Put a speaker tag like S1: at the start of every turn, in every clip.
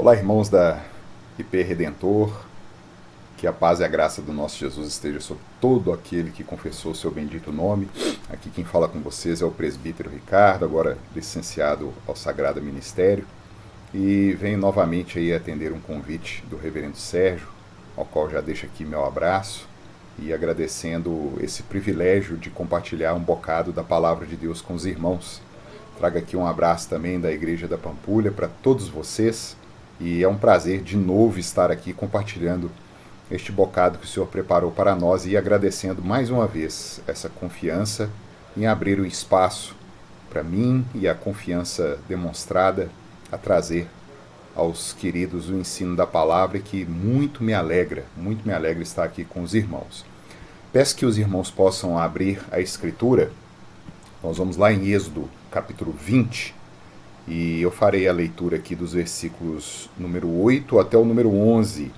S1: Olá, irmãos da IP Redentor, que a paz e a graça do nosso Jesus esteja sobre todo aquele que confessou o seu bendito nome. Aqui quem fala com vocês é o presbítero Ricardo, agora licenciado ao Sagrado Ministério, e venho novamente aí atender um convite do reverendo Sérgio, ao qual já deixo aqui meu abraço, e agradecendo esse privilégio de compartilhar um bocado da palavra de Deus com os irmãos. Trago aqui um abraço também da Igreja da Pampulha para todos vocês, e é um prazer de novo estar aqui compartilhando este bocado que o Senhor preparou para nós e agradecendo mais uma vez essa confiança em abrir o espaço para mim e a confiança demonstrada a trazer aos queridos o ensino da palavra, que muito me alegra estar aqui com os irmãos. Peço que os irmãos possam abrir a Escritura. Nós vamos lá em Êxodo, capítulo 20, e eu farei a leitura aqui dos versículos número 8 até o número 11,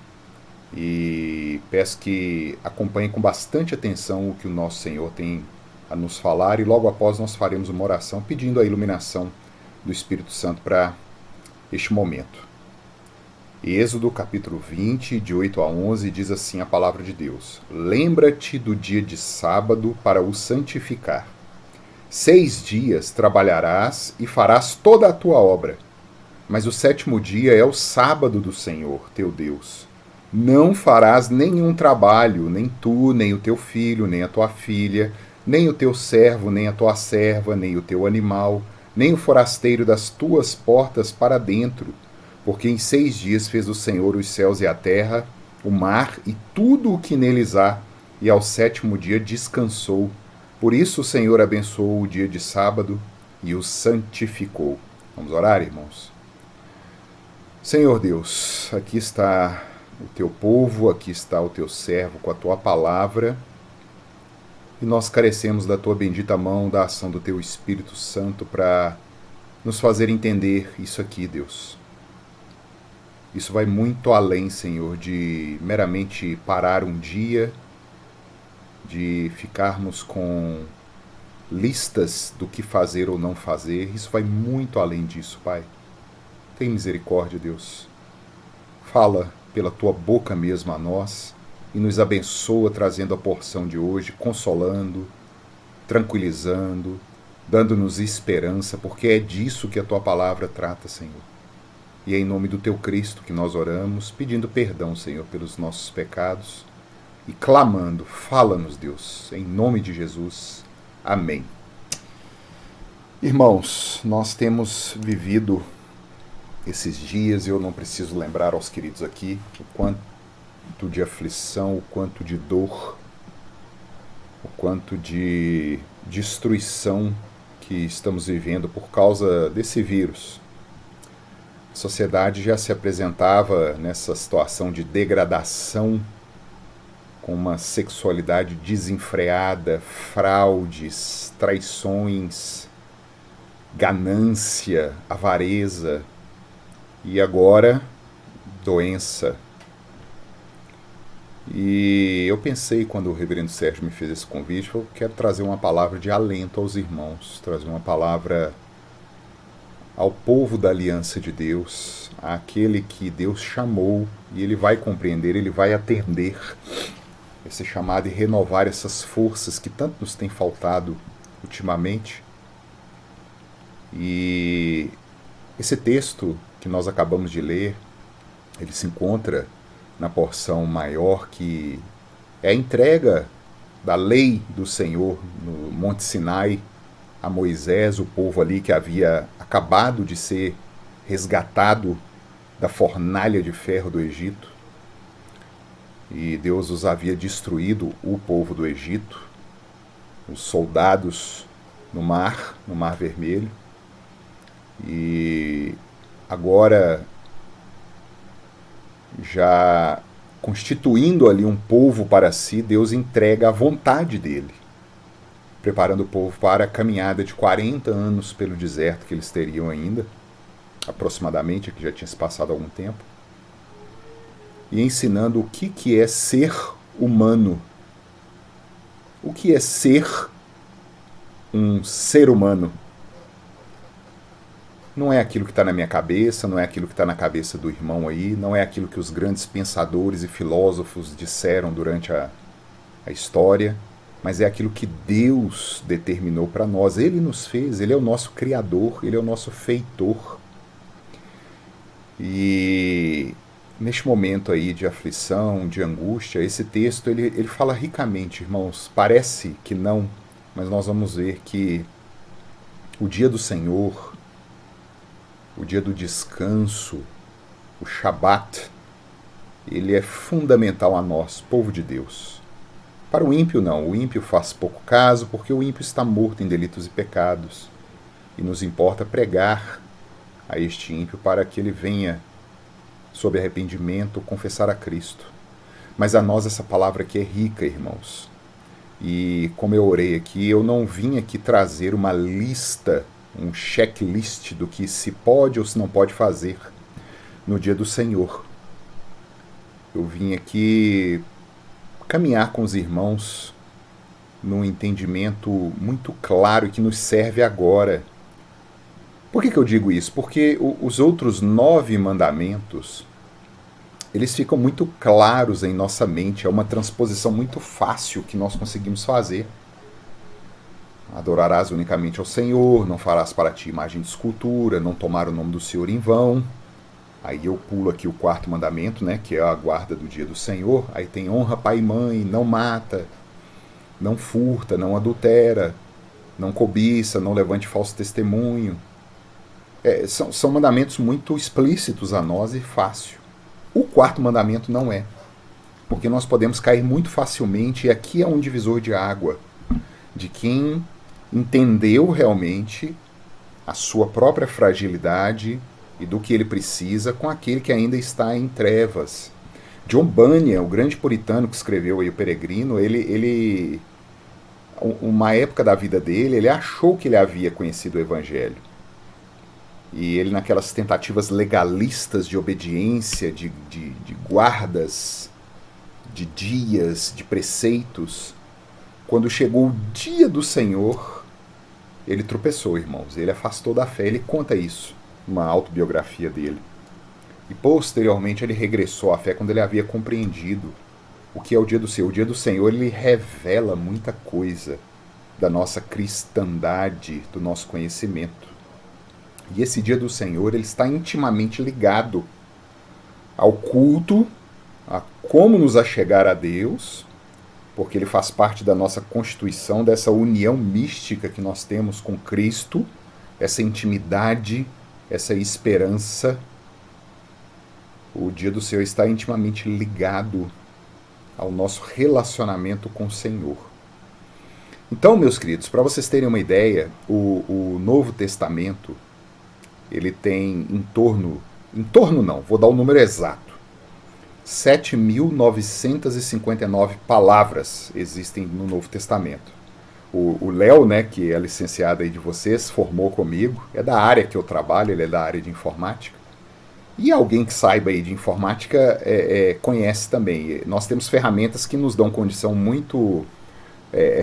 S1: e peço que acompanhem com bastante atenção o que o nosso Senhor tem a nos falar, e logo após nós faremos uma oração pedindo a iluminação do Espírito Santo para este momento. Êxodo capítulo 20, de 8 a 11, diz assim a palavra de Deus: Lembra-te do dia de sábado para o santificar. 6 dias trabalharás e farás toda a tua obra, mas o 7º dia é o sábado do Senhor, teu Deus. Não farás nenhum trabalho, nem tu, nem o teu filho, nem a tua filha, nem o teu servo, nem a tua serva, nem o teu animal, nem o forasteiro das tuas portas para dentro, porque em 6 dias fez o Senhor os céus e a terra, o mar e tudo o que neles há, e ao 7º dia descansou. Por isso o Senhor abençoou o dia de sábado e o santificou. Vamos orar, irmãos? Senhor Deus, aqui está o teu povo, aqui está o teu servo com a tua palavra, e nós carecemos da tua bendita mão, da ação do teu Espírito Santo para nos fazer entender isso aqui, Deus. Isso vai muito além, Senhor, de meramente parar um dia, de ficarmos com listas do que fazer ou não fazer. Isso vai muito além disso, Pai. Tem misericórdia, Deus. Fala pela tua boca mesmo a nós e nos abençoa trazendo a porção de hoje, consolando, tranquilizando, dando-nos esperança, porque é disso que a tua palavra trata, Senhor. E é em nome do teu Cristo que nós oramos, pedindo perdão, Senhor, pelos nossos pecados e clamando: fala-nos, Deus, em nome de Jesus. Amém. Irmãos, nós temos vivido esses dias, e eu não preciso lembrar aos queridos aqui o quanto de aflição, o quanto de dor, o quanto de destruição que estamos vivendo por causa desse vírus. A sociedade já se apresentava nessa situação de degradação, com uma sexualidade desenfreada, fraudes, traições, ganância, avareza, e agora doença. E eu pensei, quando o reverendo Sérgio me fez esse convite, eu quero trazer uma palavra de alento aos irmãos, trazer uma palavra ao povo da aliança de Deus, àquele que Deus chamou, e ele vai compreender, ele vai atender esse chamado e renovar essas forças que tanto nos tem faltado ultimamente. E esse texto que nós acabamos de ler, ele se encontra na porção maior, que é a entrega da lei do Senhor no Monte Sinai a Moisés, o povo ali que havia acabado de ser resgatado da fornalha de ferro do Egito. E Deus os havia destruído, o povo do Egito, os soldados no Mar Vermelho. E agora, já constituindo ali um povo para si, Deus entrega a vontade dele, preparando o povo para a caminhada de 40 anos pelo deserto que eles teriam ainda, aproximadamente, que já tinha se passado algum tempo, e ensinando o que é ser humano, o que é ser um ser humano. Não é aquilo que está na minha cabeça, não é aquilo que está na cabeça do irmão aí, não é aquilo que os grandes pensadores e filósofos disseram durante a história, mas é aquilo que Deus determinou para nós. Ele nos fez, Ele é o nosso Criador, Ele é o nosso feitor. E neste momento aí de aflição, de angústia, esse texto ele fala ricamente, irmãos. Parece que não, mas nós vamos ver que o dia do Senhor, o dia do descanso, o Shabat, ele é fundamental a nós, povo de Deus. Para o ímpio não, o ímpio faz pouco caso, porque o ímpio está morto em delitos e pecados. E nos importa pregar a este ímpio para que ele venha, sob arrependimento, confessar a Cristo. Mas a nós essa palavra aqui é rica, irmãos. E como eu orei aqui, eu não vim aqui trazer uma lista, um checklist do que se pode ou se não pode fazer no dia do Senhor. Eu vim aqui caminhar com os irmãos num entendimento muito claro que nos serve agora. Por que eu digo isso? Porque os outros 9 mandamentos, eles ficam muito claros em nossa mente, é uma transposição muito fácil que nós conseguimos fazer. Adorarás unicamente ao Senhor, não farás para ti imagem de escultura, não tomar o nome do Senhor em vão. Aí eu pulo aqui o 4º mandamento, né, que é a guarda do dia do Senhor. Aí tem honra pai e mãe, não mata, não furta, não adultera, não cobiça, não levante falso testemunho. São mandamentos muito explícitos a nós e fácil. O 4º mandamento não é, porque nós podemos cair muito facilmente, e aqui é um divisor de água, de quem entendeu realmente a sua própria fragilidade e do que ele precisa com aquele que ainda está em trevas. John Bunyan, o grande puritano que escreveu aí o Peregrino, ele uma época da vida dele, ele achou que ele havia conhecido o Evangelho. E ele, naquelas tentativas legalistas de obediência, de guardas, de dias, de preceitos, quando chegou o dia do Senhor, ele tropeçou, irmãos. Ele afastou da fé. Ele conta isso numa autobiografia dele. E posteriormente ele regressou à fé quando ele havia compreendido o que é o dia do Senhor. O dia do Senhor, ele revela muita coisa da nossa cristandade, do nosso conhecimento. E esse dia do Senhor, ele está intimamente ligado ao culto, a como nos achegar a Deus, porque ele faz parte da nossa constituição, dessa união mística que nós temos com Cristo, essa intimidade, essa esperança. O dia do Senhor está intimamente ligado ao nosso relacionamento com o Senhor. Então, meus queridos, para vocês terem uma ideia, o Novo Testamento, ele tem em torno não, vou dar o número exato, 7.959 palavras existem no Novo Testamento. O Léo, né, que é licenciado aí de vocês, formou comigo, é da área que eu trabalho, ele é da área de informática. E alguém que saiba aí de informática conhece também. Nós temos ferramentas que nos dão condição muito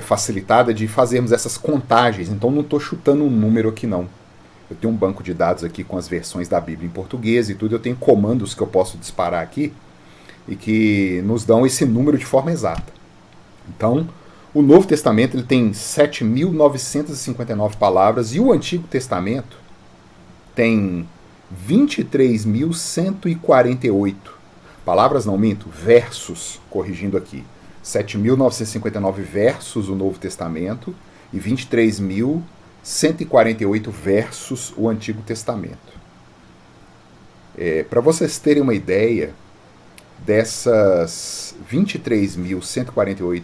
S1: facilitada de fazermos essas contagens, então não estou chutando um número aqui não. Eu tenho um banco de dados aqui com as versões da Bíblia em português e tudo, eu tenho comandos que eu posso disparar aqui e que nos dão esse número de forma exata. Então, o Novo Testamento ele tem 7.959 palavras e o Antigo Testamento tem 23.148 palavras, não minto, versos, corrigindo aqui. 7.959 versos o Novo Testamento e 23.148 versos o Antigo Testamento. Para vocês terem uma ideia, dessas 23.148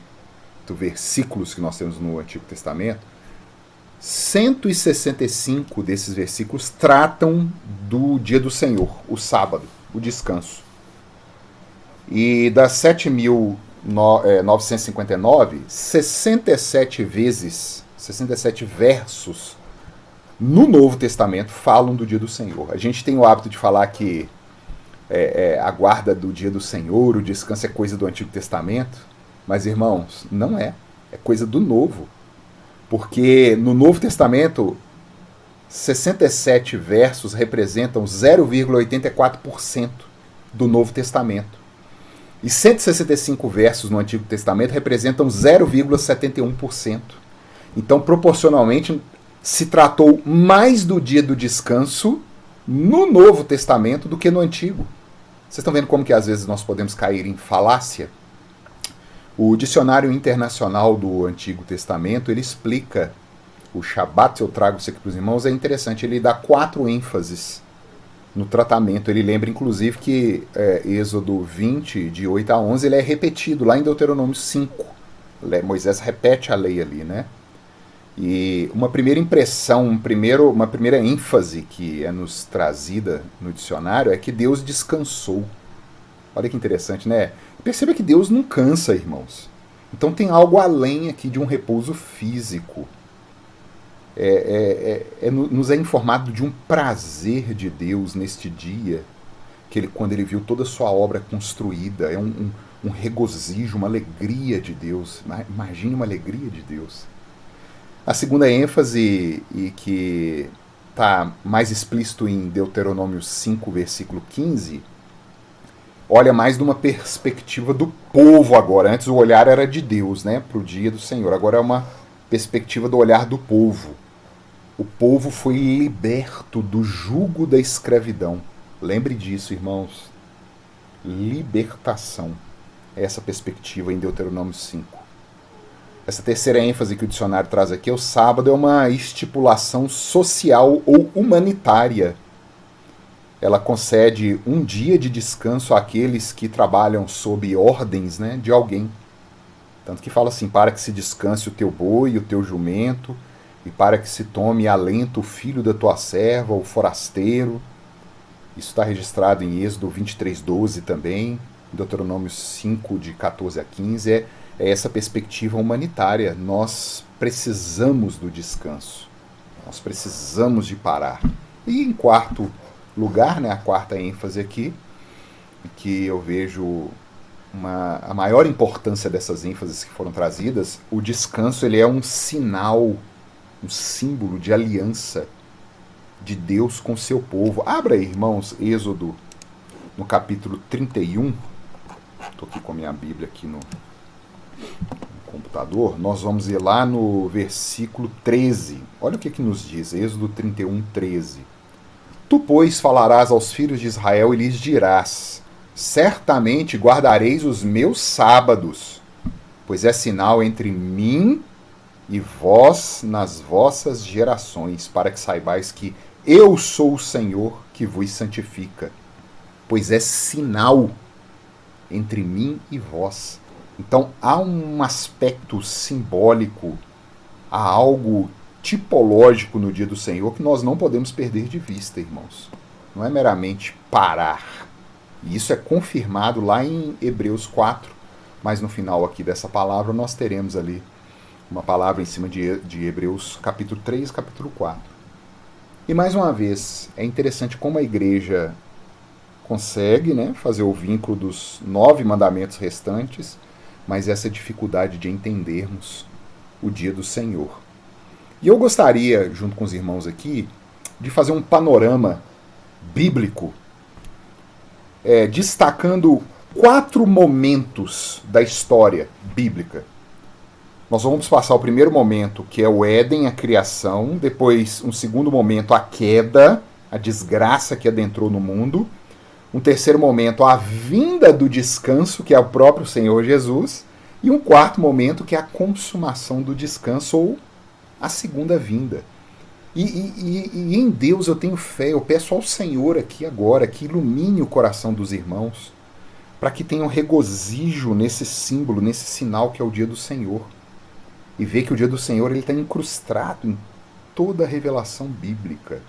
S1: versículos que nós temos no Antigo Testamento, 165 desses versículos tratam do dia do Senhor, o sábado, o descanso. E das 7.959, 67 versos no Novo Testamento falam do dia do Senhor. A gente tem o hábito de falar que a guarda do dia do Senhor, o descanso é coisa do Antigo Testamento, mas, irmãos, não é. É coisa do Novo. Porque no Novo Testamento, 67 versos representam 0,84% do Novo Testamento. E 165 versos no Antigo Testamento representam 0,71%. Então, proporcionalmente, se tratou mais do dia do descanso no Novo Testamento do que no Antigo. Vocês estão vendo como que às vezes nós podemos cair em falácia? O Dicionário Internacional do Antigo Testamento, ele explica o Shabat, eu trago isso aqui para os irmãos, é interessante, ele dá 4 ênfases no tratamento. Ele lembra, inclusive, que Êxodo 20, de 8 a 11, ele é repetido lá em Deuteronômio 5. Moisés repete a lei ali, né? E uma primeira impressão, uma primeira ênfase que é nos trazida no dicionário é que Deus descansou. Olha que interessante, né? Perceba que Deus não cansa, irmãos. Então tem algo além aqui de um repouso físico. Nos é informado de um prazer de Deus neste dia, que quando ele viu toda a sua obra construída, é um regozijo, uma alegria de Deus. Imagine uma alegria de Deus. A segunda ênfase, e que está mais explícito em Deuteronômio 5, versículo 15, olha mais de uma perspectiva do povo agora. Antes o olhar era de Deus, né, para o dia do Senhor. Agora é uma perspectiva do olhar do povo. O povo foi liberto do jugo da escravidão. Lembre disso, irmãos. Libertação. É essa perspectiva em Deuteronômio 5. Essa terceira ênfase que o dicionário traz aqui, o sábado é uma estipulação social ou humanitária. Ela concede um dia de descanso àqueles que trabalham sob ordens, né, de alguém. Tanto que fala assim, para que se descanse o teu boi e o teu jumento, e para que se tome alento o filho da tua serva, o forasteiro. Isso está registrado em Êxodo 23:12 também, Deuteronômio 5, de 14 a 15. É essa perspectiva humanitária. Nós precisamos do descanso. Nós precisamos de parar. E em quarto lugar, né, a quarta ênfase aqui, que eu vejo a maior importância dessas ênfases que foram trazidas, o descanso ele é um sinal, um símbolo de aliança de Deus com seu povo. Abra aí, irmãos, Êxodo, no capítulo 31. Estou aqui com a minha Bíblia aqui no computador. Nós vamos ir lá no versículo 13. Olha o que nos diz, Êxodo 31, 13. Tu, pois, falarás aos filhos de Israel e lhes dirás: certamente guardareis os meus sábados, pois é sinal entre mim e vós nas vossas gerações, para que saibais que eu sou o Senhor que vos santifica. Pois é sinal entre mim e vós. Então há um aspecto simbólico, há algo tipológico no dia do Senhor que nós não podemos perder de vista, irmãos. Não é meramente parar. E isso é confirmado lá em Hebreus 4, mas no final aqui dessa palavra nós teremos ali uma palavra em cima de Hebreus capítulo 3, capítulo 4. E mais uma vez, é interessante como a igreja consegue, né, fazer o vínculo dos 9 mandamentos restantes, mas essa dificuldade de entendermos o dia do Senhor. E eu gostaria, junto com os irmãos aqui, de fazer um panorama bíblico, destacando 4 momentos da história bíblica. Nós vamos passar o primeiro momento, que é o Éden, a criação, depois um segundo momento, a queda, a desgraça que adentrou no mundo, um terceiro momento, a vinda do descanso, que é o próprio Senhor Jesus, e um quarto momento, que é a consumação do descanso, ou a segunda vinda. E em Deus eu tenho fé, eu peço ao Senhor aqui agora, que ilumine o coração dos irmãos, para que tenham regozijo nesse símbolo, nesse sinal que é o dia do Senhor. E ver que o dia do Senhor está incrustado em toda a revelação bíblica.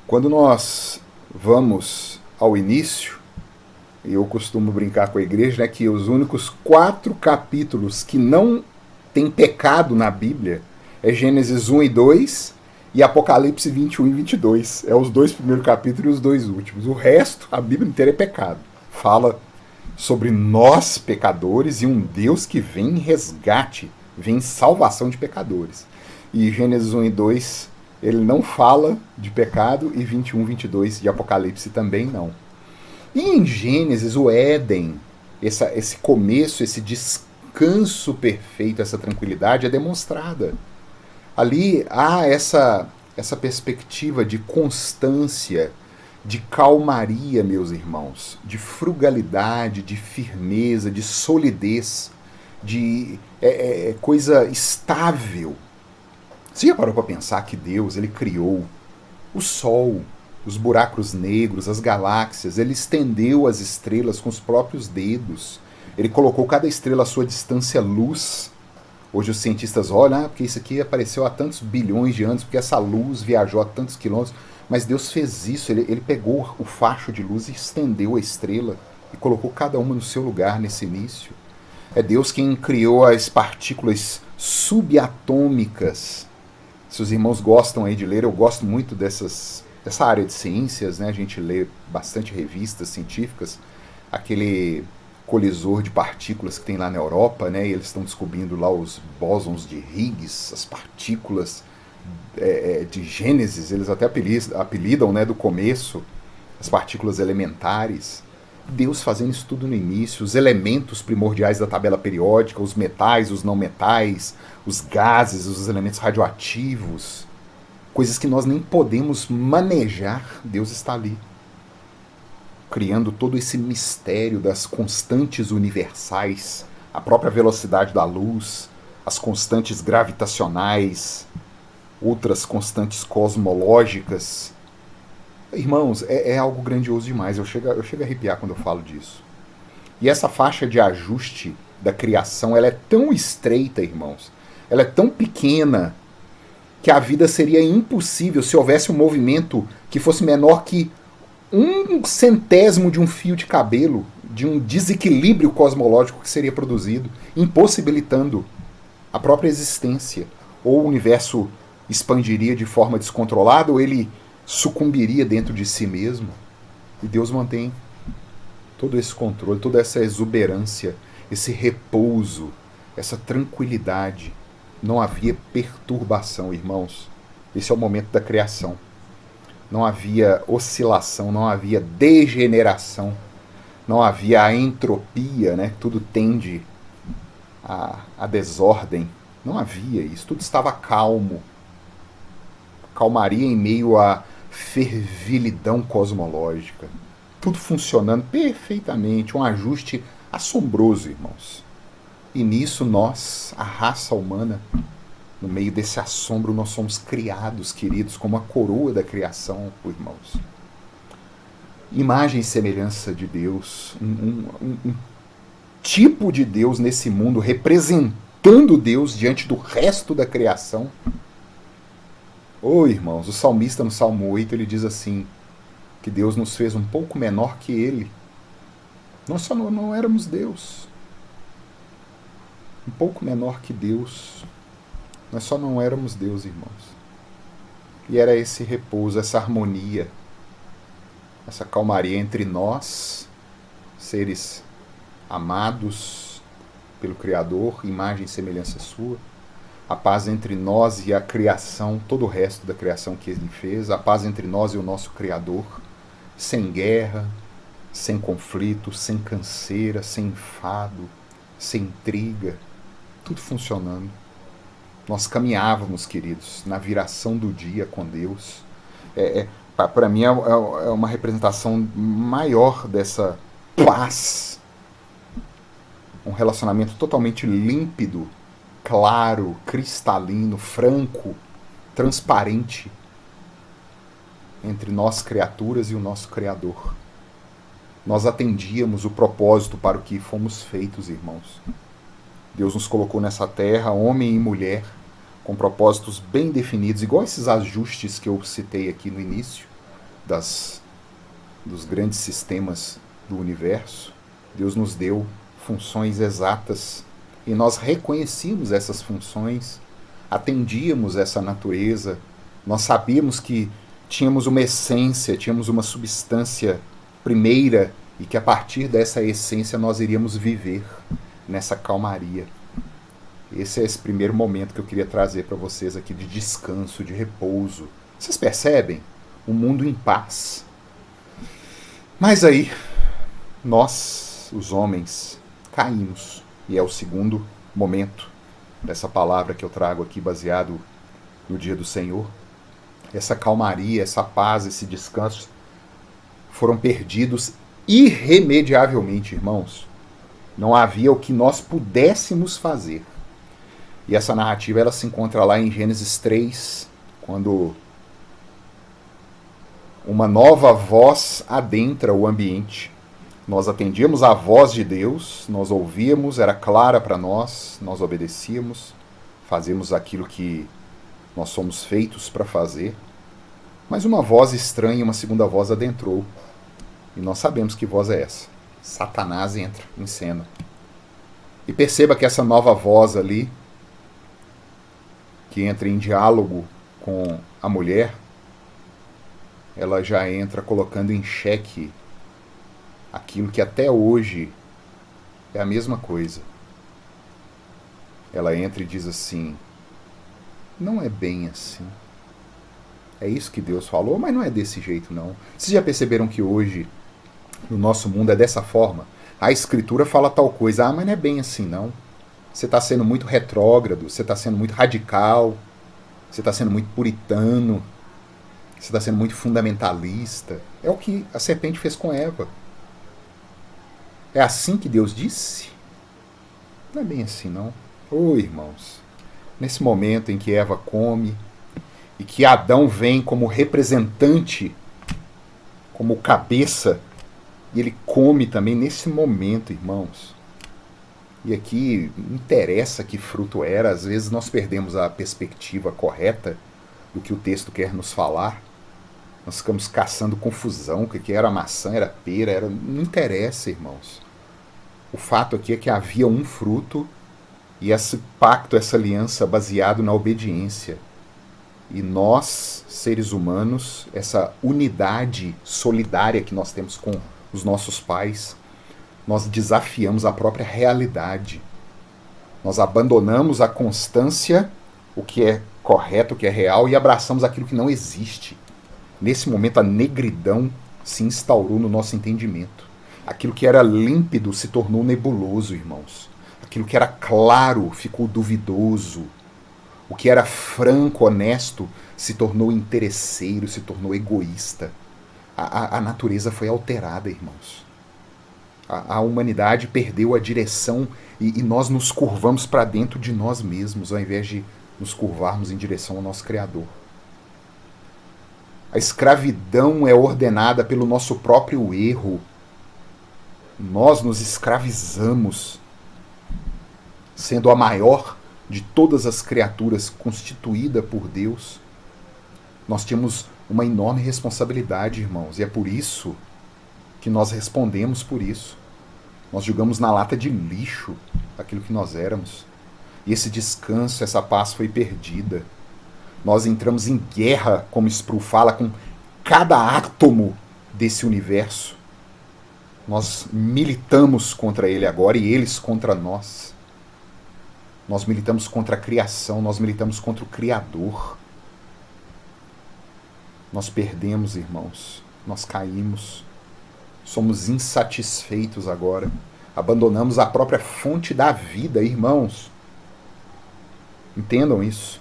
S1: Quando nós vamos ao início, eu costumo brincar com a igreja, né, que os únicos 4 capítulos que não tem pecado na Bíblia é Gênesis 1 e 2 e Apocalipse 21 e 22. É os 2 primeiros capítulos e os 2 últimos. O resto, a Bíblia inteira é pecado. Fala sobre nós pecadores e um Deus que vem em resgate, vem em salvação de pecadores. E Gênesis 1 e 2, ele não fala de pecado, e 21, 22 de Apocalipse também não. E em Gênesis, o Éden, esse começo, esse descanso perfeito, essa tranquilidade é demonstrada. Ali há essa perspectiva de constância, de calmaria, meus irmãos, de frugalidade, de firmeza, de solidez, de coisa estável. Você já parou para pensar que Deus ele criou o Sol, os buracos negros, as galáxias, ele estendeu as estrelas com os próprios dedos, ele colocou cada estrela à sua distância-luz. Hoje os cientistas olham, porque isso aqui apareceu há tantos bilhões de anos, porque essa luz viajou a tantos quilômetros. Mas Deus fez isso, ele pegou o facho de luz e estendeu a estrela e colocou cada uma no seu lugar nesse início. É Deus quem criou as partículas subatômicas. Se os irmãos gostam aí de ler, eu gosto muito dessa área de ciências, né? A gente lê bastante revistas científicas, aquele colisor de partículas que tem lá na Europa, né? E eles estão descobrindo lá os bósons de Higgs, as partículas de Gênesis, eles até apelidam, né, do começo, as partículas elementares. Deus fazendo isso tudo no início, os elementos primordiais da tabela periódica, os metais, os não metais, os gases, os elementos radioativos, coisas que nós nem podemos manejar, Deus está ali, criando todo esse mistério das constantes universais, a própria velocidade da luz, as constantes gravitacionais, outras constantes cosmológicas. Irmãos, é algo grandioso demais. Eu chego a arrepiar quando eu falo disso. E essa faixa de ajuste da criação, ela é tão estreita, irmãos. Ela é tão pequena que a vida seria impossível se houvesse um movimento que fosse menor que 1/100º de um fio de cabelo, de um desequilíbrio cosmológico que seria produzido, impossibilitando a própria existência. Ou o universo expandiria de forma descontrolada, ou ele sucumbiria dentro de si mesmo. E Deus mantém todo esse controle, toda essa exuberância, esse repouso, essa tranquilidade. Não havia perturbação, irmãos. Esse é o momento da criação. Não havia oscilação, não havia degeneração, não havia a entropia, né? Tudo tende à desordem. Não havia isso, tudo estava calmo. Calmaria em meio à fervilidão cosmológica. Tudo funcionando perfeitamente, um ajuste assombroso, irmãos. E nisso nós, a raça humana, no meio desse assombro, nós somos criados, queridos, como a coroa da criação, irmãos. Imagem e semelhança de Deus, um tipo de Deus nesse mundo, representando Deus diante do resto da criação. Irmãos, o salmista no Salmo 8, ele diz assim, que Deus nos fez um pouco menor que ele. Nós só não éramos Deus. Um pouco menor que Deus. Nós só não éramos Deus, irmãos. E era esse repouso, essa harmonia, essa calmaria entre nós, seres amados pelo Criador, imagem e semelhança sua, a paz entre nós e a criação, todo o resto da criação que ele fez, a paz entre nós e o nosso Criador, sem guerra, sem conflito, sem canseira, sem enfado, sem intriga, tudo funcionando. Nós caminhávamos, queridos, na viração do dia com Deus. Para mim é uma representação maior dessa paz. Um relacionamento totalmente límpido, claro, cristalino, franco, transparente entre nós, criaturas, e o nosso Criador. Nós atendíamos o propósito para o que fomos feitos, irmãos. Deus nos colocou nessa terra, homem e mulher, com propósitos bem definidos, igual esses ajustes que eu citei aqui no início, dos grandes sistemas do universo. Deus nos deu funções exatas e nós reconhecíamos essas funções, atendíamos essa natureza, nós sabíamos que tínhamos uma essência, tínhamos uma substância primeira e que a partir dessa essência nós iríamos viver nessa calmaria. Esse é esse primeiro momento que eu queria trazer para vocês aqui de descanso, de repouso. Vocês percebem? Um mundo em paz. Mas aí, nós, os homens, caímos. E é o segundo momento dessa palavra que eu trago aqui, baseado no dia do Senhor. Essa calmaria, essa paz, esse descanso foram perdidos irremediavelmente, irmãos. Não havia o que nós pudéssemos fazer. E essa narrativa ela se encontra lá em Gênesis 3, quando uma nova voz adentra o ambiente. Nós atendíamos à voz de Deus, nós ouvíamos, era clara para nós, nós obedecíamos, fazíamos aquilo que nós somos feitos para fazer. Mas uma voz estranha, uma segunda voz adentrou. E nós sabemos que voz é essa. Satanás entra em cena. E perceba que essa nova voz ali, que entra em diálogo com a mulher, ela já entra colocando em xeque aquilo que até hoje é a mesma coisa. Ela entra e diz assim: não é bem assim. É isso que Deus falou, mas não é desse jeito não. Vocês já perceberam que hoje no nosso mundo é dessa forma? A Escritura fala tal coisa, mas não é bem assim não. Você está sendo muito retrógrado, você está sendo muito radical, você está sendo muito puritano, você está sendo muito fundamentalista. É o que a serpente fez com Eva. É assim que Deus disse? Não é bem assim não. Irmãos, nesse momento em que Eva come e que Adão vem como representante, como cabeça, e ele come também nesse momento, irmãos. E aqui não interessa que fruto era, às vezes nós perdemos a perspectiva correta do que o texto quer nos falar. Nós ficamos caçando confusão, o que era maçã, era pera, não interessa, irmãos. O fato aqui é que havia um fruto e esse pacto, essa aliança baseado na obediência. E nós, seres humanos, essa unidade solidária que nós temos com os nossos pais, nós desafiamos a própria realidade. Nós abandonamos a constância, o que é correto, o que é real, e abraçamos aquilo que não existe. Nesse momento, a negridão se instaurou no nosso entendimento. Aquilo que era límpido se tornou nebuloso, irmãos. Aquilo que era claro ficou duvidoso. O que era franco, honesto, se tornou interesseiro, se tornou egoísta. A natureza foi alterada, irmãos. A humanidade perdeu a direção e nós nos curvamos para dentro de nós mesmos, ao invés de nos curvarmos em direção ao nosso Criador. A escravidão é ordenada pelo nosso próprio erro. Nós nos escravizamos, sendo a maior de todas as criaturas constituída por Deus. Nós temos uma enorme responsabilidade, irmãos, e é por isso que nós respondemos por isso. Nós jogamos na lata de lixo aquilo que nós éramos. E esse descanso, essa paz foi perdida. Nós entramos em guerra, como Sproul fala, com cada átomo desse universo. Nós militamos contra ele agora e eles contra nós. Nós militamos contra a criação, nós militamos contra o Criador. Nós perdemos, irmãos. Nós caímos. Somos insatisfeitos agora. Abandonamos a própria fonte da vida, irmãos. Entendam isso.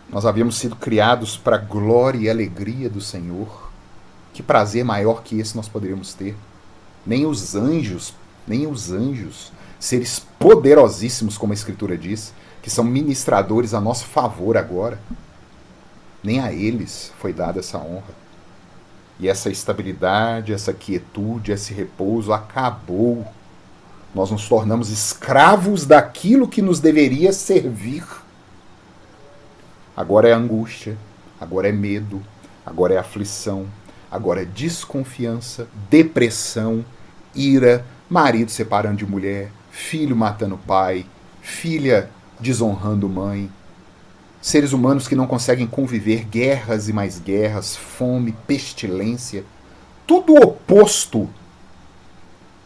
S1: Nós havíamos sido criados para a glória e alegria do Senhor. Que prazer maior que esse nós poderíamos ter? Nem os anjos, seres poderosíssimos, como a Escritura diz, que são ministradores a nosso favor agora, nem a eles foi dada essa honra. E essa estabilidade, essa quietude, esse repouso acabou. Nós nos tornamos escravos daquilo que nos deveria servir. Agora é angústia, agora é medo, agora é aflição, agora é desconfiança, depressão, ira, marido separando de mulher, filho matando pai, filha desonrando mãe. Seres humanos que não conseguem conviver, guerras e mais guerras, fome, pestilência, tudo o oposto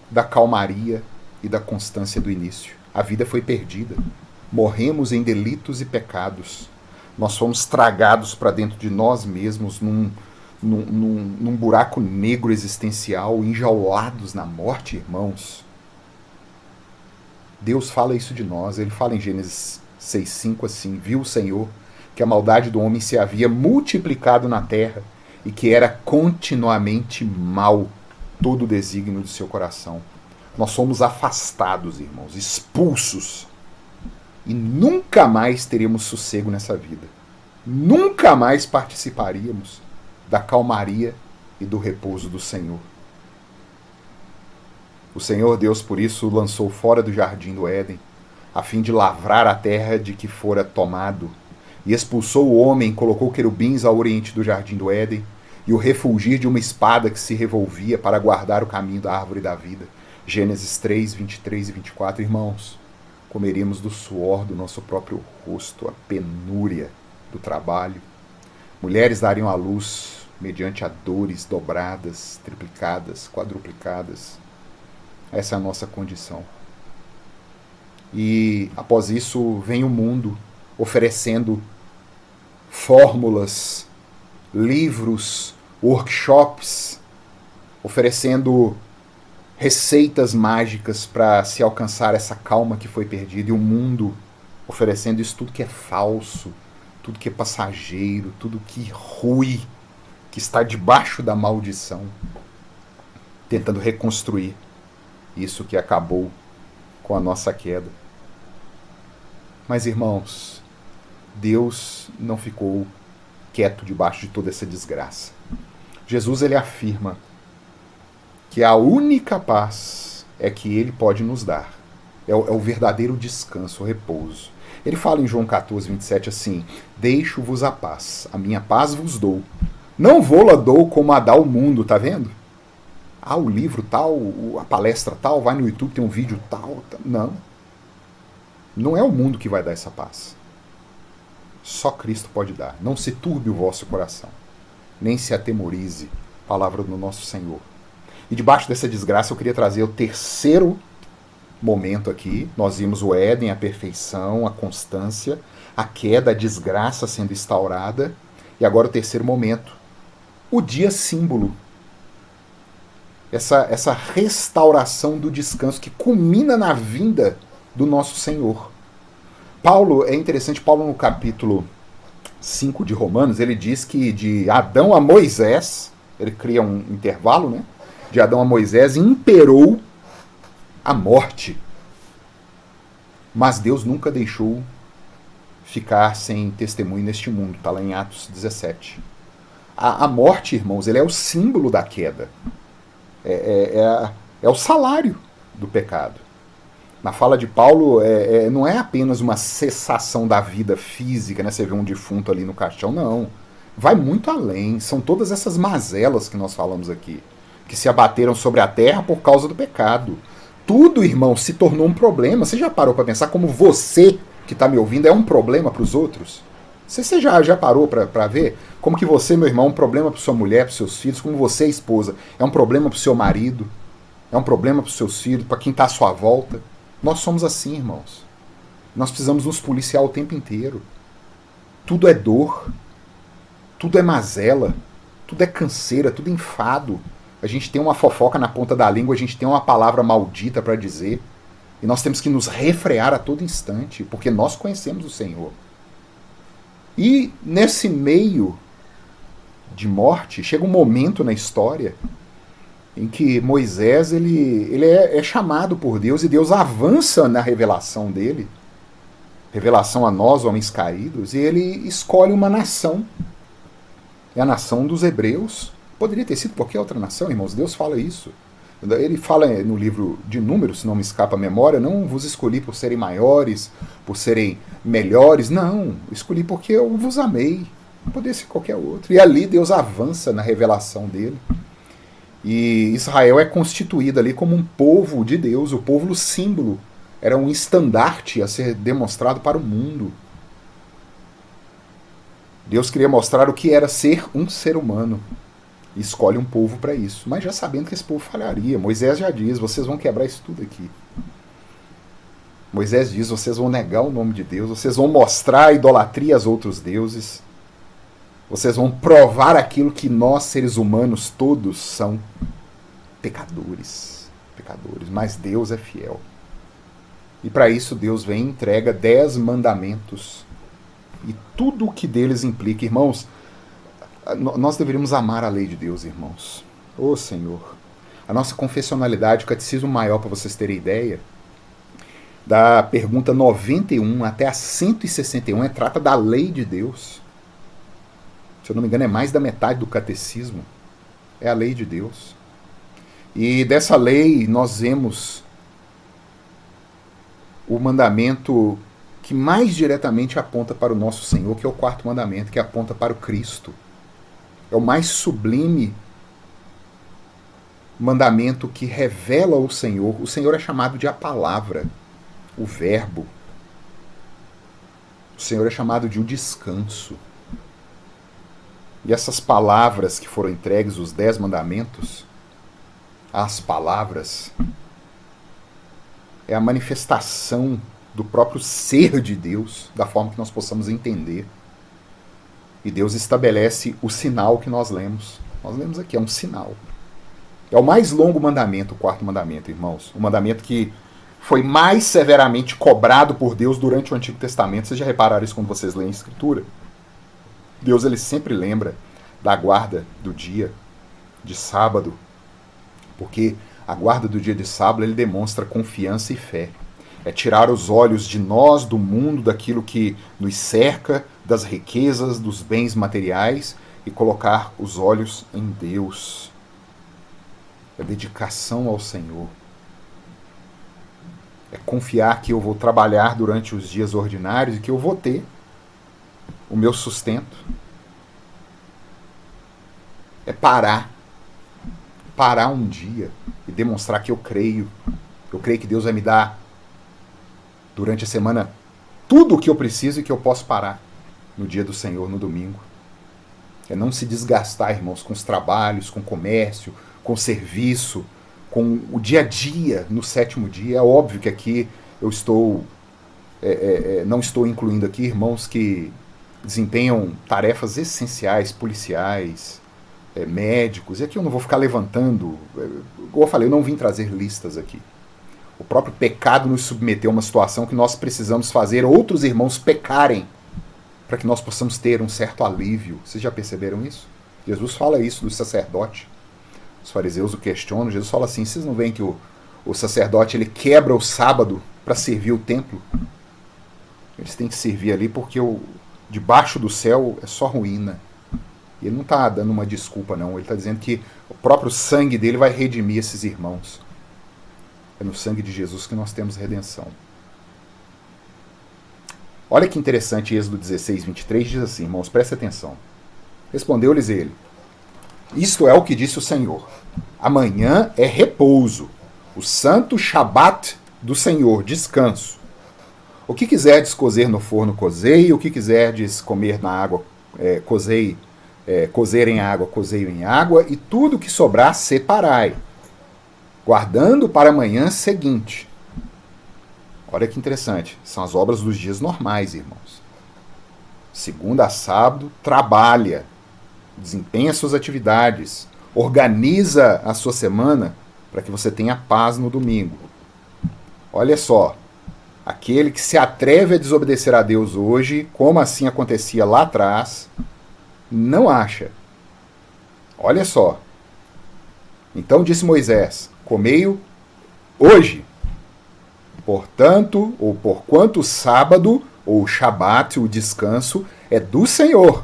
S1: da calmaria e da constância do início. A vida foi perdida. Morremos em delitos e pecados. Nós fomos tragados para dentro de nós mesmos num buraco negro existencial, enjaulados na morte, irmãos. Deus fala isso de nós. Ele fala em Gênesis 6:5 assim: viu o Senhor que a maldade do homem se havia multiplicado na terra e que era continuamente mal todo o desígnio do seu coração. Nós somos afastados, irmãos, expulsos. E nunca mais teríamos sossego nessa vida. Nunca mais participaríamos da calmaria e do repouso do Senhor. O Senhor Deus, por isso, o lançou fora do jardim do Éden, a fim de lavrar a terra de que fora tomado, e expulsou o homem, colocou querubins ao oriente do jardim do Éden, e o refulgir de uma espada que se revolvia para guardar o caminho da árvore da vida. Gênesis 3, 23 e 24, irmãos. Comeríamos do suor do nosso próprio rosto, a penúria do trabalho. Mulheres dariam à luz mediante a dores dobradas, triplicadas, quadruplicadas. Essa é a nossa condição. E após isso vem o mundo oferecendo fórmulas, livros, workshops, oferecendo receitas mágicas para se alcançar essa calma que foi perdida, e o mundo oferecendo isso tudo que é falso, tudo que é passageiro, tudo que rui, que está debaixo da maldição, tentando reconstruir isso que acabou com a nossa queda. Mas, irmãos, Deus não ficou quieto debaixo de toda essa desgraça. Jesus, ele afirma que a única paz é que ele pode nos dar. É o verdadeiro descanso, o repouso. Ele fala em João 14, 27 assim: deixo-vos a paz, a minha paz vos dou. Não vou-la dou como a dá o mundo, tá vendo? Ah, o livro tal, a palestra tal, vai no YouTube, tem um vídeo tal. Não. Não é o mundo que vai dar essa paz. Só Cristo pode dar. Não se turbe o vosso coração, nem se atemorize, palavra do nosso Senhor. E debaixo dessa desgraça eu queria trazer o terceiro momento aqui. Nós vimos o Éden, a perfeição, a constância, a queda, a desgraça sendo instaurada. E agora o terceiro momento, o dia símbolo. Essa restauração do descanso que culmina na vinda do nosso Senhor. Paulo, é interessante, Paulo no capítulo 5 de Romanos, ele diz que de Adão a Moisés, ele cria um intervalo, né? De Adão a Moisés, imperou a morte. Mas Deus nunca deixou ficar sem testemunho neste mundo. Está lá em Atos 17. A morte, irmãos, ele é o símbolo da queda. É o salário do pecado. Na fala de Paulo, não é apenas uma cessação da vida física, né? Você vê um defunto ali no caixão, não. Vai muito além. São todas essas mazelas que nós falamos aqui, que se abateram sobre a terra por causa do pecado. Tudo, irmão, se tornou um problema. Você já parou para pensar como você, que está me ouvindo, é um problema para os outros? Você já parou para ver como que você, meu irmão, é um problema para sua mulher, para seus filhos, como você, esposa, é um problema para o seu marido, é um problema para os seus filhos, para quem está à sua volta? Nós somos assim, irmãos. Nós precisamos nos policiar o tempo inteiro. Tudo é dor, tudo é mazela, tudo é canseira, tudo é enfado. A gente tem uma fofoca na ponta da língua, a gente tem uma palavra maldita para dizer, e nós temos que nos refrear a todo instante, porque nós conhecemos o Senhor. E nesse meio de morte, chega um momento na história em que Moisés ele é chamado por Deus, e Deus avança na revelação dele, revelação a nós, homens caídos, e ele escolhe uma nação. É a nação dos hebreus. Poderia ter sido qualquer outra nação, irmãos. Deus fala isso. Ele fala no livro de Números, se não me escapa a memória: não vos escolhi por serem maiores, por serem melhores. Não, escolhi porque eu vos amei. Poderia ser qualquer outro. E ali Deus avança na revelação dele. E Israel é constituída ali como um povo de Deus, o povo símbolo. Era um estandarte a ser demonstrado para o mundo. Deus queria mostrar o que era ser um ser humano. E escolhe um povo para isso, mas já sabendo que esse povo falharia. Moisés já diz: vocês vão quebrar isso tudo aqui. Moisés diz, vocês vão negar o nome de Deus, vocês vão mostrar a idolatria aos outros deuses, vocês vão provar aquilo que nós, seres humanos, todos são pecadores, mas Deus é fiel. E para isso Deus vem e entrega 10 mandamentos. E tudo o que deles implica, irmãos, nós deveríamos amar a lei de Deus, irmãos. Ô Senhor, a nossa confessionalidade, o catecismo maior, para vocês terem ideia, da pergunta 91 até a 161, trata da lei de Deus. Se eu não me engano, é mais da metade do catecismo. É a lei de Deus. E dessa lei nós vemos o mandamento que mais diretamente aponta para o nosso Senhor, que é o 4º mandamento, que aponta para o Cristo. É o mais sublime mandamento que revela o Senhor. O Senhor é chamado de a palavra, o verbo. O Senhor é chamado de o descanso. E essas palavras que foram entregues, os 10 mandamentos, as palavras, é a manifestação do próprio ser de Deus, da forma que nós possamos entender. E Deus estabelece o sinal que nós lemos. Nós lemos aqui, é um sinal. É o mais longo mandamento, o 4º mandamento, irmãos. O mandamento que foi mais severamente cobrado por Deus durante o Antigo Testamento. Vocês já repararam isso quando vocês leem a Escritura? Deus, ele sempre lembra da guarda do dia de sábado, porque a guarda do dia de sábado, ele demonstra confiança e fé. É tirar os olhos de nós, do mundo, daquilo que nos cerca, das riquezas, dos bens materiais, e colocar os olhos em Deus. É dedicação ao Senhor. É confiar que eu vou trabalhar durante os dias ordinários e que eu vou ter o meu sustento. É parar um dia e demonstrar que eu creio que Deus vai me dar durante a semana tudo o que eu preciso e que eu posso parar no dia do Senhor, no domingo. É não se desgastar, irmãos, com os trabalhos, com o comércio, com o serviço, com o dia a dia no 7º dia. É óbvio que aqui eu não estou incluindo aqui irmãos que desempenham tarefas essenciais, policiais, médicos, e aqui eu não vou ficar levantando, como eu falei, eu não vim trazer listas aqui. O próprio pecado nos submeteu a uma situação que nós precisamos fazer outros irmãos pecarem, para que nós possamos ter um certo alívio. Vocês já perceberam isso? Jesus fala isso do sacerdote. Os fariseus o questionam, Jesus fala assim, vocês não veem que o sacerdote ele quebra o sábado para servir o templo? Eles têm que servir ali porque debaixo do céu é só ruína. E ele não está dando uma desculpa, não. Ele está dizendo que o próprio sangue dele vai redimir esses irmãos. É no sangue de Jesus que nós temos redenção. Olha que interessante, Êxodo 16, 23, diz assim, irmãos, prestem atenção. Respondeu-lhes ele, isto é o que disse o Senhor. Amanhã é repouso, o santo Shabat do Senhor, descanso. O que quiserdes cozer no forno, cozei, o que quiserdes comer na água, cozei, cozer em água, cozeio em água, e tudo que sobrar, separai, guardando para a manhã seguinte. Olha que interessante, são as obras dos dias normais, irmãos. Segunda a sábado, trabalha, desempenha suas atividades, organiza a sua semana para que você tenha paz no domingo. Olha só, aquele que se atreve a desobedecer a Deus hoje, como assim acontecia lá atrás, não acha. Olha só. Então disse Moisés, comei-o hoje. Portanto, ou porquanto o sábado, ou o Shabat, o descanso, é do Senhor.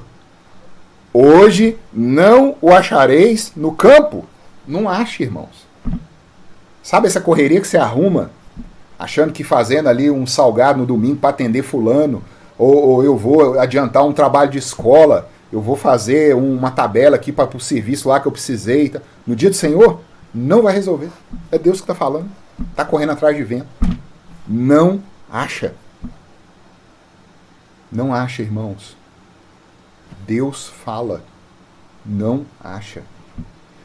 S1: Hoje não o achareis no campo. Não ache, irmãos. Sabe essa correria que você arruma, achando que fazendo ali um salgado no domingo para atender fulano, ou eu vou adiantar um trabalho de escola, eu vou fazer uma tabela aqui para o serviço lá que eu precisei. No dia do Senhor, não vai resolver. É Deus que está falando. Está correndo atrás de vento. Não acha. Não acha, irmãos. Deus fala. Não acha.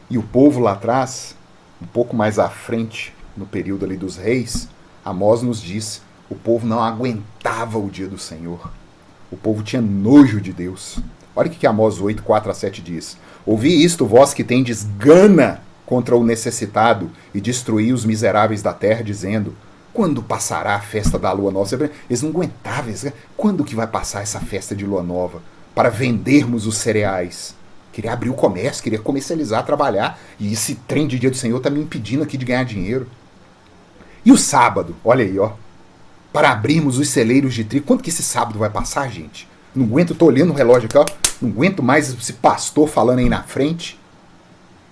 S1: E o povo lá atrás, um pouco mais à frente, no período ali dos reis, Amós nos diz, O povo não aguentava o dia do Senhor. O povo tinha nojo de Deus. Olha o que Amós 8, 4 a 7 diz. Ouvi isto, vós que tendes gana contra o necessitado e destruí os miseráveis da terra, dizendo, quando passará a festa da lua nova? Eles não aguentavam. Quando que vai passar essa festa de lua nova? Para vendermos os cereais. Queria abrir o comércio, queria comercializar, trabalhar. E esse trem de dia do Senhor está me impedindo aqui de ganhar dinheiro. E o sábado? Olha aí, ó. Para abrirmos os celeiros de trigo. Quanto que esse sábado vai passar, gente? Não aguento, tô olhando o relógio aqui, ó. Não aguento mais esse pastor falando aí na frente.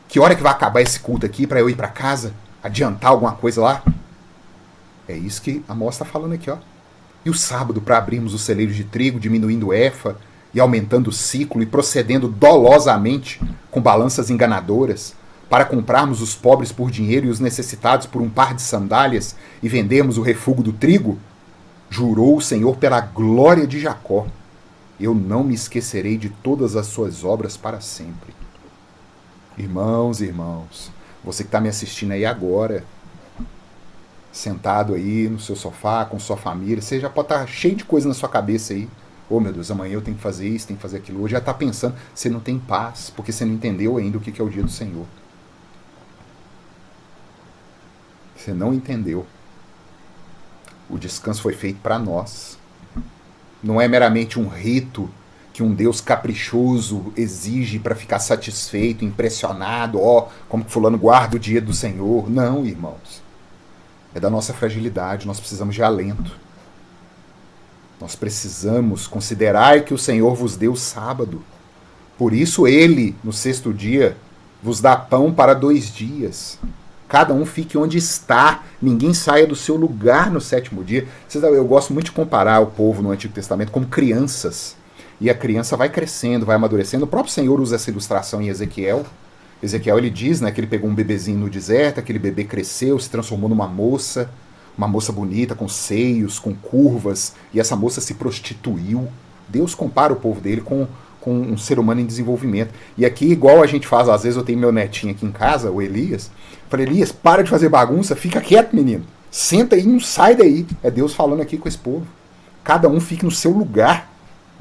S1: Que hora que vai acabar esse culto aqui para eu ir para casa? Adiantar alguma coisa lá? É isso que Amós está falando aqui, ó. E o sábado para abrirmos os celeiros de trigo, diminuindo o efa e aumentando o ciclo e procedendo dolosamente com balanças enganadoras, para comprarmos os pobres por dinheiro e os necessitados por um par de sandálias e vendermos o refúgio do trigo? Jurou o Senhor pela glória de Jacó. Eu não me esquecerei de todas as suas obras para sempre. Irmãos, você que está me assistindo aí agora, sentado aí no seu sofá, com sua família, você já pode estar cheio de coisa na sua cabeça aí. Oh, meu Deus, amanhã eu tenho que fazer isso, tenho que fazer aquilo. Hoje já está pensando, você não tem paz, porque você não entendeu ainda o que é o dia do Senhor. Você não entendeu. O descanso foi feito para nós. Não é meramente um rito que um Deus caprichoso exige para ficar satisfeito, impressionado, ó, como que fulano guarda o dia do Senhor. Não, irmãos. É da nossa fragilidade, nós precisamos de alento. Nós precisamos considerar que o Senhor vos deu sábado. Por isso ele, no sexto dia, vos dá pão para 2 dias. Cada um fique onde está, ninguém saia do seu lugar no sétimo dia. Eu gosto muito de comparar o povo no Antigo Testamento como crianças. E a criança vai crescendo, vai amadurecendo. O próprio Senhor usa essa ilustração em Ezequiel. Ezequiel, ele diz, né, que ele pegou um bebezinho no deserto, aquele bebê cresceu, se transformou numa moça bonita, com seios, com curvas, e essa moça se prostituiu. Deus compara o povo dele com um ser humano em desenvolvimento. E aqui, igual a gente faz, às vezes eu tenho meu netinho aqui em casa, o Elias, falei, Elias, para de fazer bagunça, fica quieto, menino. Senta aí, não sai daí. É Deus falando aqui com esse povo. Cada um fique no seu lugar,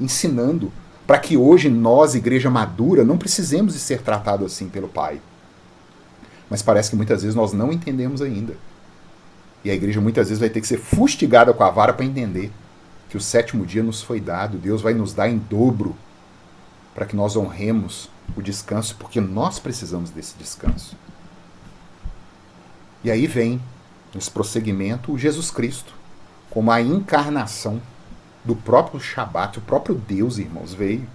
S1: ensinando, para que hoje nós, igreja madura, não precisemos de ser tratados assim pelo Pai. Mas parece que muitas vezes nós não entendemos ainda. E a igreja muitas vezes vai ter que ser fustigada com a vara para entender que o sétimo dia nos foi dado. Deus vai nos dar em dobro para que nós honremos o descanso, porque nós precisamos desse descanso. E aí vem, nesse prosseguimento, o Jesus Cristo, como a encarnação do próprio Shabat. O próprio Deus, irmãos, veio.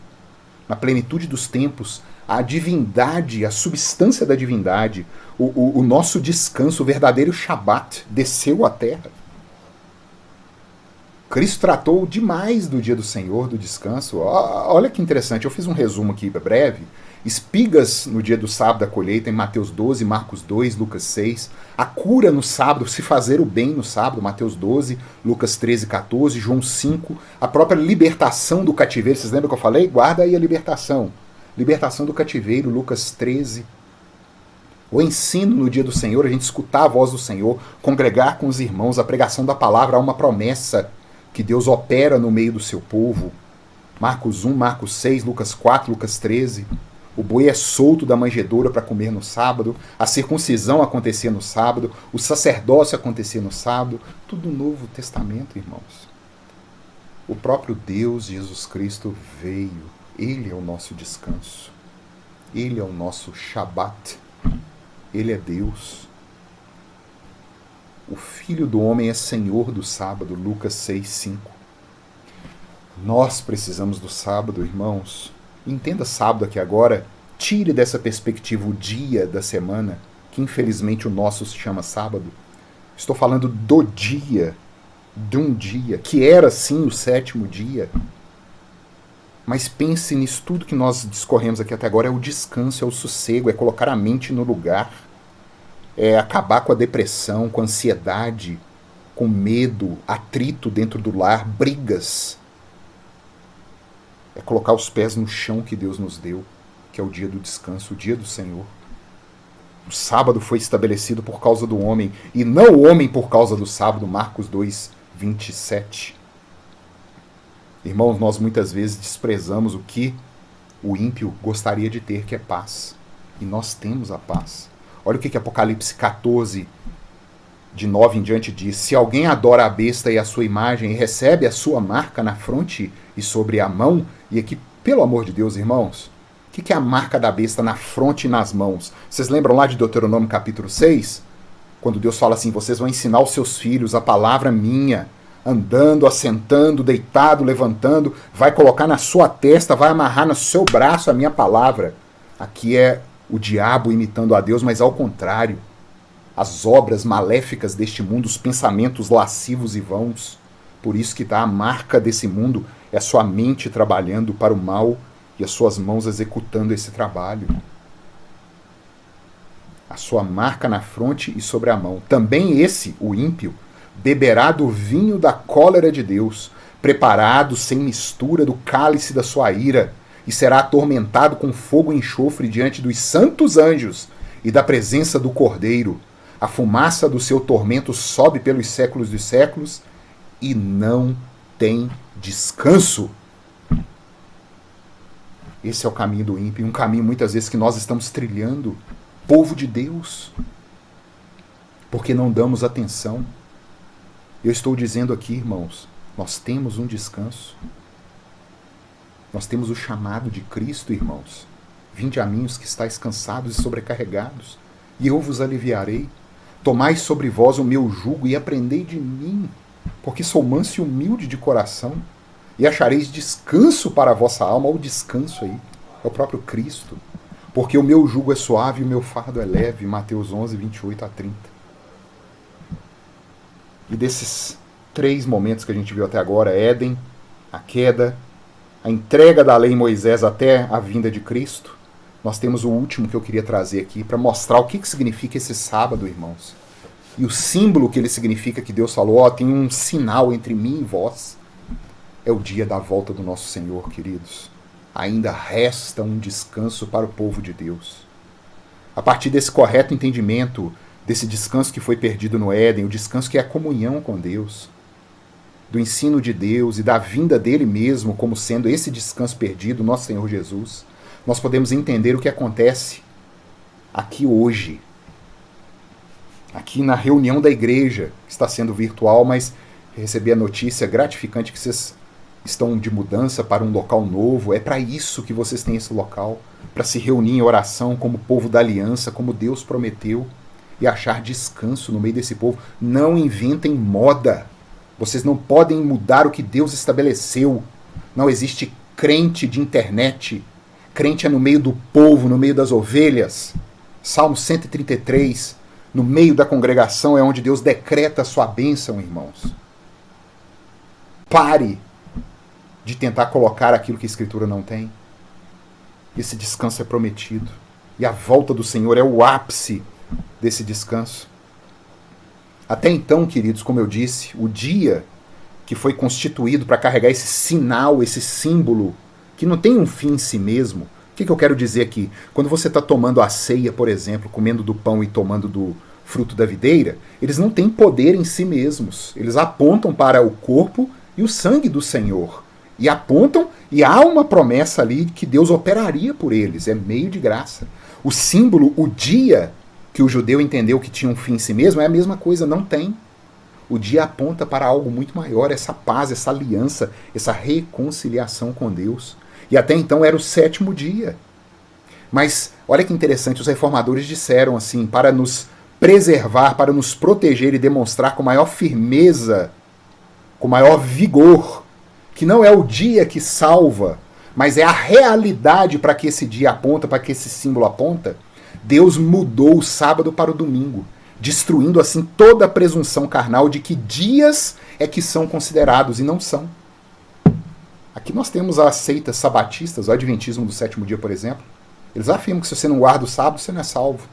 S1: Na plenitude dos tempos, a divindade, a substância da divindade, o nosso descanso, o verdadeiro Shabat, desceu à terra. Cristo tratou demais do dia do Senhor, do descanso. Olha que interessante, eu fiz um resumo aqui breve. Espigas no dia do sábado da colheita, em Mateus 12, Marcos 2, Lucas 6. A cura no sábado, se fazer o bem no sábado, Mateus 12, Lucas 13, 14, João 5. A própria libertação do cativeiro, vocês lembram que eu falei? Guarda aí a libertação. Libertação do cativeiro, Lucas 13. O ensino no dia do Senhor, a gente escutar a voz do Senhor, congregar com os irmãos, a pregação da palavra, há uma promessa que Deus opera no meio do seu povo. Marcos 1, Marcos 6, Lucas 4, Lucas 13. O boi é solto da manjedoura para comer no sábado. A circuncisão acontecia no sábado. O sacerdócio acontecia no sábado. Tudo no Novo Testamento, irmãos. O próprio Deus, Jesus Cristo, veio. Ele é o nosso descanso. Ele é o nosso Shabat. Ele é Deus. O Filho do Homem é Senhor do sábado, Lucas 6, 5. Nós precisamos do sábado, irmãos. Entenda sábado aqui agora. Tire dessa perspectiva o dia da semana, que infelizmente o nosso se chama sábado. Estou falando do dia, de um dia, que era sim o sétimo dia. Mas pense nisso, tudo que nós discorremos aqui até agora é o descanso, é o sossego, é colocar a mente no lugar. É acabar com a depressão, com a ansiedade, com medo, atrito dentro do lar, brigas. É colocar os pés no chão que Deus nos deu, que é o dia do descanso, o dia do Senhor. O sábado foi estabelecido por causa do homem, e não o homem por causa do sábado, Marcos 2, 27. Irmãos, nós muitas vezes desprezamos o que o ímpio gostaria de ter, que é paz. E nós temos a paz. Olha o que Apocalipse 14, de 9 em diante diz: se alguém adora a besta e a sua imagem e recebe a sua marca na fronte e sobre a mão, e aqui, pelo amor de Deus, irmãos, o que é a marca da besta na fronte e nas mãos? Vocês lembram lá de Deuteronômio capítulo 6? Quando Deus fala assim: vocês vão ensinar aos seus filhos a palavra minha, andando, assentando, deitado, levantando, vai colocar na sua testa, vai amarrar no seu braço a minha palavra. Aqui é o diabo imitando a Deus, mas ao contrário. As obras maléficas deste mundo, os pensamentos lascivos e vãos. Por isso que a marca desse mundo é a sua mente trabalhando para o mal e as suas mãos executando esse trabalho. A sua marca na fronte e sobre a mão. Também esse, o ímpio, beberá do vinho da cólera de Deus, preparado sem mistura do cálice da sua ira, e será atormentado com fogo e enxofre diante dos santos anjos e da presença do Cordeiro. A fumaça do seu tormento sobe pelos séculos dos séculos e não tem descanso. Esse é o caminho do ímpio, um caminho muitas vezes que nós estamos trilhando, povo de Deus, porque não damos atenção. Eu estou dizendo aqui, irmãos, nós temos um descanso. Nós temos o chamado de Cristo, irmãos. Vinde a mim os que estáis cansados e sobrecarregados, e eu vos aliviarei. Tomai sobre vós o meu jugo e aprendei de mim, porque sou manso e humilde de coração, e achareis descanso para a vossa alma. Olha o descanso aí, é o próprio Cristo. Porque o meu jugo é suave e o meu fardo é leve. Mateus 11, 28 a 30. E desses 3 momentos que a gente viu até agora, Éden, a queda, a entrega da lei em Moisés até a vinda de Cristo, nós temos o último que eu queria trazer aqui para mostrar o que significa esse sábado, irmãos. E o símbolo que ele significa, que Deus falou, tem um sinal entre mim e vós. É o dia da volta do nosso Senhor, queridos. Ainda resta um descanso para o povo de Deus. A partir desse correto entendimento, desse descanso que foi perdido no Éden, o descanso que é a comunhão com Deus, do ensino de Deus e da vinda dele mesmo como sendo esse descanso perdido, nosso Senhor Jesus, nós podemos entender o que acontece aqui hoje, aqui na reunião da igreja, que está sendo virtual, mas recebi a notícia gratificante que vocês estão de mudança para um local novo. É para isso que vocês têm esse local, para se reunir em oração como povo da aliança, como Deus prometeu, e achar descanso no meio desse povo. Não inventem moda. Vocês não podem mudar o que Deus estabeleceu. Não existe crente de internet. Crente é no meio do povo, no meio das ovelhas. Salmo 133, no meio da congregação é onde Deus decreta a sua bênção, irmãos. Pare de tentar colocar aquilo que a Escritura não tem. Esse descanso é prometido. E a volta do Senhor é o ápice desse descanso. Até então, queridos, como eu disse, o dia que foi constituído para carregar esse sinal, esse símbolo, que não tem um fim em si mesmo. O que eu quero dizer aqui? Quando você está tomando a ceia, por exemplo, comendo do pão e tomando do fruto da videira, eles não têm poder em si mesmos. Eles apontam para o corpo e o sangue do Senhor. E apontam, e há uma promessa ali que Deus operaria por eles. É meio de graça. O símbolo, o dia que o judeu entendeu que tinha um fim em si mesmo, é a mesma coisa, não tem. O dia aponta para algo muito maior, essa paz, essa aliança, essa reconciliação com Deus. E até então era o 7º dia. Mas, olha que interessante, os reformadores disseram assim, para nos preservar, para nos proteger e demonstrar com maior firmeza, com maior vigor, que não é o dia que salva, mas é a realidade para que esse dia aponta, para que esse símbolo aponta. Deus mudou o sábado para o domingo, destruindo assim toda a presunção carnal de que dias é que são considerados e não são. Aqui nós temos as seitas sabatistas, o adventismo do 7º dia, por exemplo. Eles afirmam que se você não guarda o sábado, você não é salvo.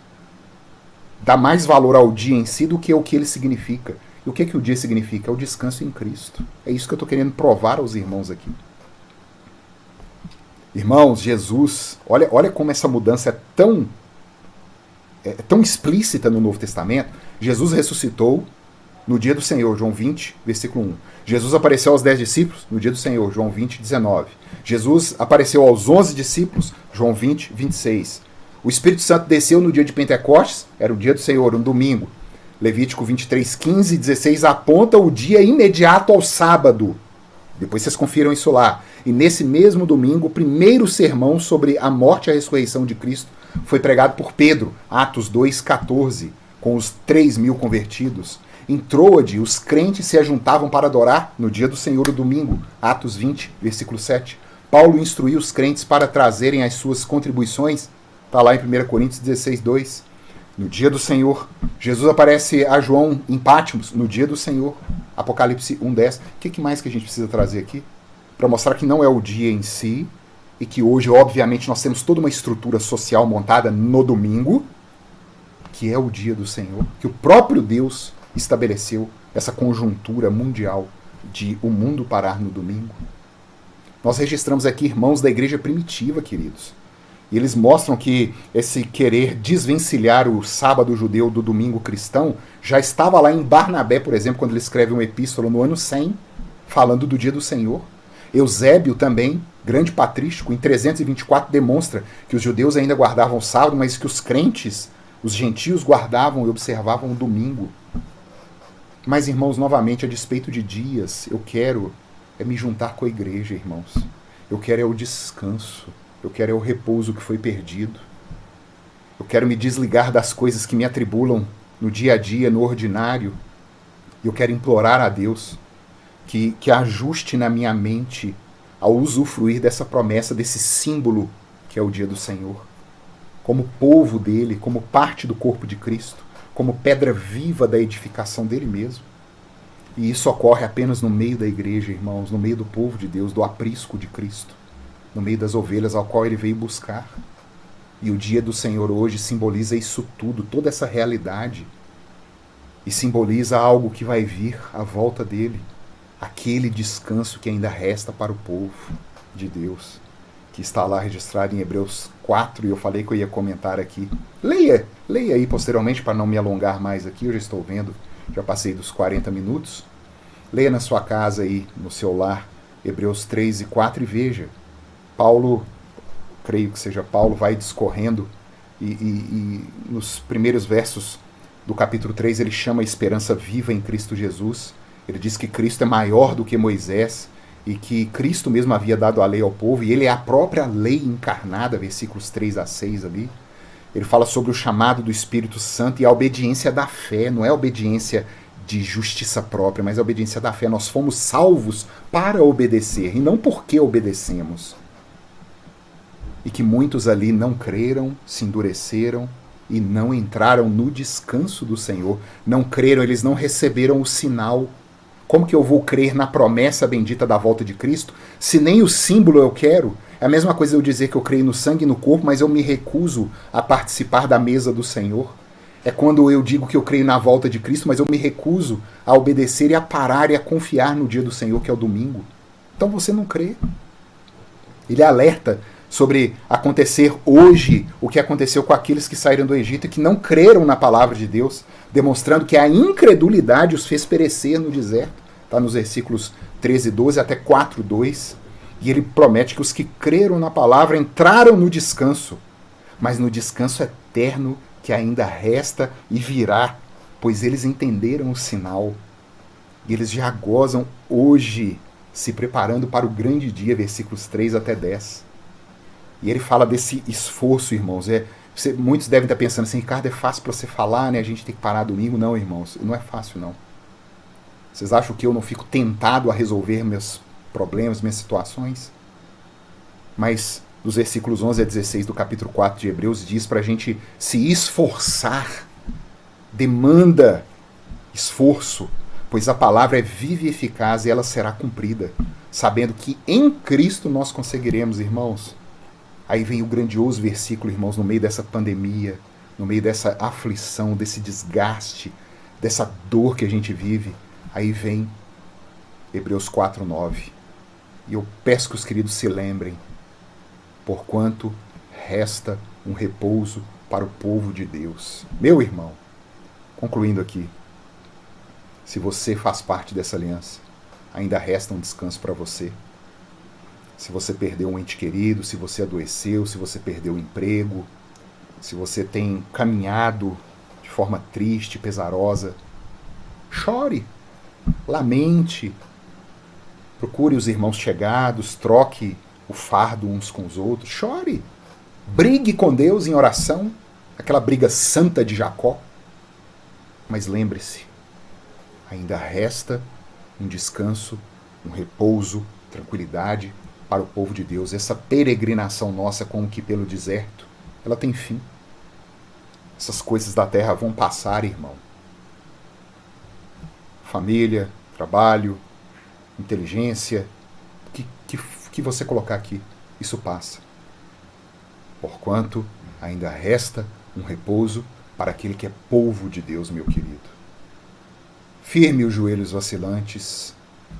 S1: Dá mais valor ao dia em si do que o que ele significa. E o que o dia significa? É o descanso em Cristo. É isso que eu estou querendo provar aos irmãos aqui. Irmãos, Jesus, olha como essa mudança é tão explícita no Novo Testamento. Jesus ressuscitou, no dia do Senhor, João 20, versículo 1. Jesus apareceu aos 10 discípulos, no dia do Senhor, João 20, 19. Jesus apareceu aos 11 discípulos, João 20, 26. O Espírito Santo desceu no dia de Pentecostes, era o dia do Senhor, um domingo. Levítico 23, 15 e 16 aponta o dia imediato ao sábado. Depois vocês confiram isso lá. E nesse mesmo domingo, o primeiro sermão sobre a morte e a ressurreição de Cristo foi pregado por Pedro, Atos 2, 14, com os 3.000 convertidos. Em Troade, os crentes se ajuntavam para adorar no dia do Senhor, o domingo, Atos 20, versículo 7. Paulo instruiu os crentes para trazerem as suas contribuições, está lá em 1 Coríntios 16, 2. No dia do Senhor, Jesus aparece a João em Patmos, no dia do Senhor, Apocalipse 1, 10. O que mais que a gente precisa trazer aqui? Para mostrar que não é o dia em si, e que hoje, obviamente, nós temos toda uma estrutura social montada no domingo, que é o dia do Senhor, que o próprio Deus estabeleceu essa conjuntura mundial de o mundo parar no domingo. Nós registramos aqui irmãos da igreja primitiva, queridos. E eles mostram que esse querer desvencilhar o sábado judeu do domingo cristão já estava lá em Barnabé, por exemplo, quando ele escreve uma epístola no ano 100, falando do dia do Senhor. Eusébio também, grande patrístico, em 324 demonstra que os judeus ainda guardavam o sábado, mas que os crentes, os gentios, guardavam e observavam o domingo. Mas, irmãos, novamente, a despeito de dias, eu quero me juntar com a igreja, irmãos. Eu quero o descanso. Eu quero o repouso que foi perdido. Eu quero me desligar das coisas que me atribulam no dia a dia, no ordinário. E eu quero implorar a Deus que ajuste na minha mente ao usufruir dessa promessa, desse símbolo que é o dia do Senhor. Como povo dele, como parte do corpo de Cristo, como pedra viva da edificação dele mesmo. E isso ocorre apenas no meio da igreja, irmãos, no meio do povo de Deus, do aprisco de Cristo, no meio das ovelhas ao qual ele veio buscar. E o dia do Senhor hoje simboliza isso tudo, toda essa realidade. E simboliza algo que vai vir à volta dele. Aquele descanso que ainda resta para o povo de Deus, que está lá registrado em Hebreus 4, e eu falei que eu ia comentar aqui. Leia aí posteriormente, para não me alongar mais aqui, eu já estou vendo, já passei dos 40 minutos. Leia na sua casa aí, no seu lar, Hebreus 3 e 4 e veja. Paulo, creio que seja Paulo, vai discorrendo e nos primeiros versos do capítulo 3 ele chama a esperança viva em Cristo Jesus. Ele diz que Cristo é maior do que Moisés e que Cristo mesmo havia dado a lei ao povo e ele é a própria lei encarnada, versículos 3 a 6 ali. Ele fala sobre o chamado do Espírito Santo e a obediência da fé, não é a obediência de justiça própria, mas a obediência da fé. Nós fomos salvos para obedecer e não porque obedecemos. E que muitos ali não creram, se endureceram e não entraram no descanso do Senhor. Não creram, eles não receberam o sinal. Como que eu vou crer na promessa bendita da volta de Cristo, se nem o símbolo eu quero? É a mesma coisa eu dizer que eu creio no sangue e no corpo, mas eu me recuso a participar da mesa do Senhor. É quando eu digo que eu creio na volta de Cristo, mas eu me recuso a obedecer e a parar e a confiar no dia do Senhor, que é o domingo. Então você não crê. Ele alerta sobre acontecer hoje o que aconteceu com aqueles que saíram do Egito e que não creram na palavra de Deus, demonstrando que a incredulidade os fez perecer no deserto. Está nos versículos 13 e 12 até 4, 2. E ele promete que os que creram na palavra entraram no descanso, mas no descanso eterno que ainda resta e virá, pois eles entenderam o sinal. E eles já gozam hoje, se preparando para o grande dia, versículos 3 até 10. E ele fala desse esforço, irmãos. Muitos devem estar pensando assim, Ricardo, é fácil para você falar, né? A gente tem que parar domingo. Não, irmãos, não é fácil, não. Vocês acham que eu não fico tentado a resolver meus problemas, minhas situações? Mas nos versículos 11 a 16 do capítulo 4 de Hebreus diz para a gente se esforçar. Demanda esforço, pois a palavra é viva e eficaz e ela será cumprida, sabendo que em Cristo nós conseguiremos, irmãos. Aí vem o grandioso versículo, irmãos, no meio dessa pandemia, no meio dessa aflição, desse desgaste, dessa dor que a gente vive. Aí vem Hebreus 4:9. E eu peço que os queridos se lembrem, porquanto resta um repouso para o povo de Deus. Meu irmão, concluindo aqui, Se você faz parte dessa aliança, ainda resta um descanso para você. Se você perdeu um ente querido, se você adoeceu, se você perdeu o emprego, se você tem caminhado de forma triste, pesarosa, chore, lamente, procure os irmãos chegados, troque o fardo uns com os outros, chore, brigue com Deus em oração, aquela briga santa de Jacó. Mas lembre-se, ainda resta um descanso, um repouso, tranquilidade para o povo de Deus. Essa peregrinação nossa como que pelo deserto, ela tem fim. Essas coisas da terra vão passar, irmão. Família, trabalho, inteligência, que você colocar aqui, isso passa. Porquanto ainda resta um repouso para aquele que é povo de Deus, meu querido. Firme os joelhos vacilantes,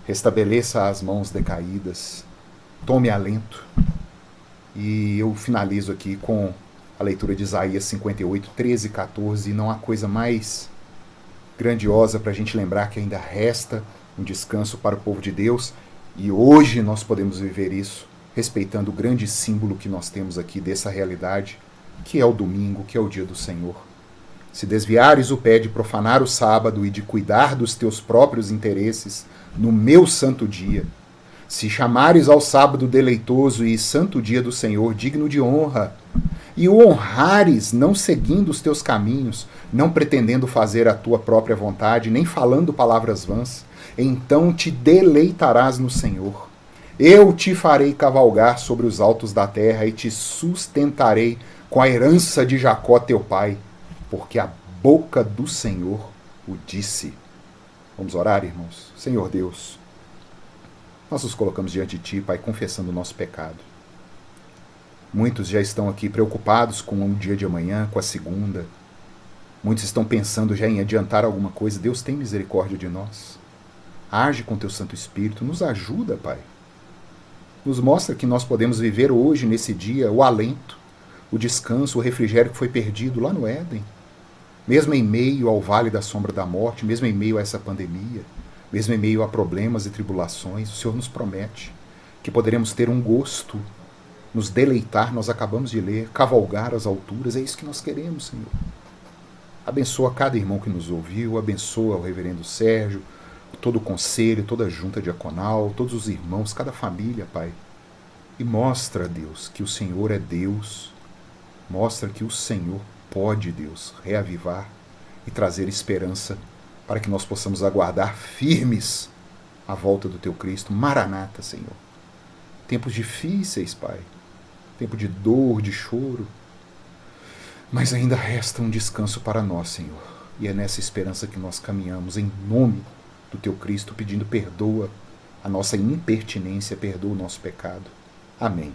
S1: restabeleça as mãos decaídas, tome alento. E eu finalizo aqui com a leitura de Isaías 58, 13 e 14. E não há coisa mais grandiosa para a gente lembrar que ainda resta um descanso para o povo de Deus. E hoje nós podemos viver isso, respeitando o grande símbolo que nós temos aqui dessa realidade, que é o domingo, que é o dia do Senhor. Se desviares o pé de profanar o sábado e de cuidar dos teus próprios interesses no meu santo dia, se chamares ao sábado deleitoso e santo dia do Senhor digno de honra, e o honrares não seguindo os teus caminhos, não pretendendo fazer a tua própria vontade, nem falando palavras vãs, então te deleitarás no Senhor. Eu te farei cavalgar sobre os altos da terra e te sustentarei com a herança de Jacó teu pai, porque a boca do Senhor o disse. Vamos orar, irmãos? Senhor Deus, nós nos colocamos diante de Ti, Pai, confessando o nosso pecado. Muitos já estão aqui preocupados com o dia de amanhã, com a segunda. Muitos estão pensando já em adiantar alguma coisa. Deus, tem misericórdia de nós. Age com Teu Santo Espírito, nos ajuda, Pai. Nos mostra que nós podemos viver hoje, nesse dia, o alento, o descanso, o refrigério que foi perdido lá no Éden. Mesmo em meio ao vale da sombra da morte, mesmo em meio a essa pandemia, mesmo em meio a problemas e tribulações, o Senhor nos promete que poderemos ter um gosto, nos deleitar, nós acabamos de ler, cavalgar as alturas, é isso que nós queremos, Senhor. Abençoa cada irmão que nos ouviu, abençoa o reverendo Sérgio, todo o conselho, toda a junta diaconal, todos os irmãos, cada família, Pai. E mostra, Deus, que o Senhor é Deus, mostra que o Senhor pode, Deus, reavivar e trazer esperança para que nós possamos aguardar firmes a volta do Teu Cristo. Maranata, Senhor. Tempos difíceis, Pai. Tempo de dor, de choro. Mas ainda resta um descanso para nós, Senhor. E é nessa esperança que nós caminhamos em nome do Teu Cristo, pedindo perdoa a nossa impertinência, perdoa o nosso pecado. Amém.